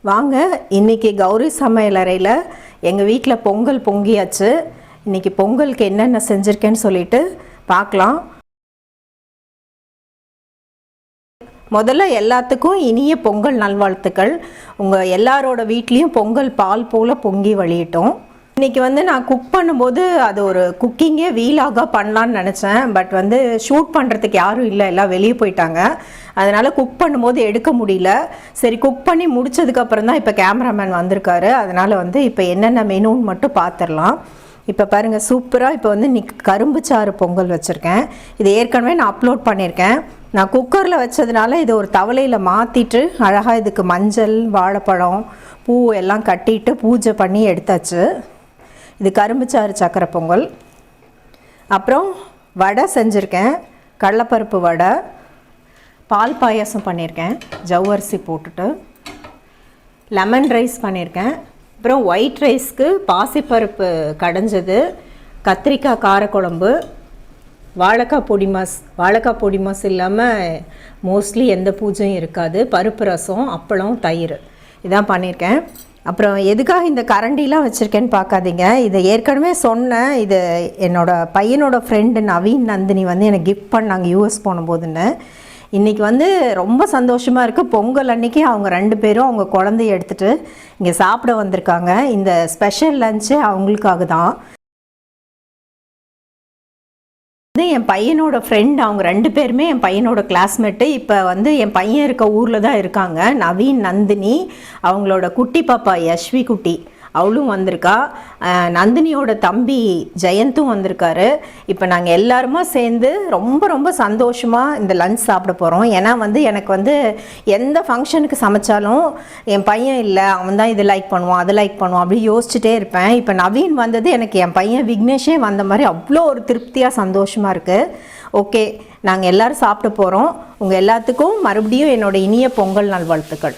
வாங்க, இன்றைக்கி கௌரி சமையலறையில் எங்கள் வீட்டில் பொங்கல் பொங்கியாச்சு. இன்றைக்கி பொங்கலுக்கு என்னென்ன செஞ்சுருக்கேன்னு சொல்லிட்டு பார்க்கலாம். முதல்ல எல்லாத்துக்கும் இனிய பொங்கல் நல்வாழ்த்துக்கள். உங்கள் எல்லாரோட வீட்லேயும் பொங்கல் பால் போல் பொங்கி வழியிட்டோம். இன்றைக்கி நான் குக் பண்ணும்போது அது ஒரு குக்கிங்கே வீலாக பண்ணலான்னு நினச்சேன். பட் ஷூட் பண்ணுறதுக்கு யாரும் இல்லை, எல்லாம் வெளியே போயிட்டாங்க. அதனால் குக் பண்ணும்போது எடுக்க முடியல. சரி, குக் பண்ணி முடித்ததுக்கப்புறம் தான் இப்போ கேமராமேன் வந்திருக்காரு. அதனால் இப்போ என்னென்ன மெனுன்னு மட்டும் பார்த்துடலாம். இப்போ பாருங்கள், சூப்பராக இப்போ இன்னைக்கு கரும்பு சாறு பொங்கல் வச்சுருக்கேன். இது ஏற்கனவே நான் அப்லோட் பண்ணியிருக்கேன். நான் குக்கரில் வச்சதுனால இதை ஒரு தவளையில் மாற்றிட்டு அழகாக இதுக்கு மஞ்சள், வாழைப்பழம், பூ எல்லாம் கட்டிட்டு பூஜை பண்ணி எடுத்தாச்சு. இது கரும்பு சாறு சக்கரை பொங்கல். அப்புறம் வடை செஞ்சுருக்கேன், கடலைப்பருப்பு வடை. பால் பாயாசம் பண்ணியிருக்கேன் ஜவ்வரிசி போட்டுட்டு. லெமன் ரைஸ் பண்ணியிருக்கேன். அப்புறம் ஒயிட் ரைஸ்க்கு பாசிப்பருப்பு கடைஞ்சது, கத்திரிக்காய் காரக்குழம்பு, வாழைக்காய் பொடி மாஸ் இல்லாமல் மோஸ்ட்லி எந்த பூஜையும் இருக்காது. பருப்பு ரசம், அப்பளம், தயிர், இதான் பண்ணியிருக்கேன். அப்புறம் எதுக்காக இந்த கரண்டிலாம் வச்சுருக்கேன்னு பார்க்காதீங்க. இதை ஏற்கனவே சொன்னேன். இது என்னோடய பையனோட ஃப்ரெண்டு நவீன் நந்தினி எனக்கு கிஃப்ட் பண்ணாங்க யூஎஸ் போனபோதுன்னு. இன்றைக்கி ரொம்ப சந்தோஷமாக இருக்குது. பொங்கல் அன்றைக்கி அவங்க 2 பேரும் அவங்க குழந்தைய எடுத்துகிட்டு இங்கே சாப்பிட வந்திருக்காங்க. இந்த ஸ்பெஷல் லஞ்சு அவங்களுக்காக தான். என் பையனோட ஃப்ரெண்ட், அவங்க 2 பேருமே என் பையனோட கிளாஸ்மேட்டு. இப்போ என் பையன் இருக்க ஊரில் தான் இருக்காங்க. நவீன் நந்தினி, அவங்களோட குட்டி பாப்பா யஷ்வி குட்டி, அவளும் வந்திருக்கா. நந்தினியோட தம்பி ஜெயந்தும் வந்திருக்காரு. இப்போ நாங்கள் எல்லாருமா சேர்ந்து ரொம்ப ரொம்ப சந்தோஷமாக இந்த லஞ்ச் சாப்பிட போகிறோம். ஏன்னா எனக்கு எந்த ஃபங்க்ஷனுக்கு சமைச்சாலும் என் பையன் இல்லை, அவன் தான் இது லைக் பண்ணுவான், அது லைக் பண்ணுவான், அப்படி யோசிச்சுட்டே இருப்பேன். இப்போ நவீன் வந்தது எனக்கு என் பையன் விக்னேஷே வந்த மாதிரி அவ்வளோ ஒரு திருப்தியாக சந்தோஷமாக இருக்குது. ஓகே, நாங்கள் எல்லோரும் சாப்பிட போகிறோம். உங்கள் எல்லாத்துக்கும் மறுபடியும் என்னோட இனிய பொங்கல் நல்வாழ்த்துக்கள்.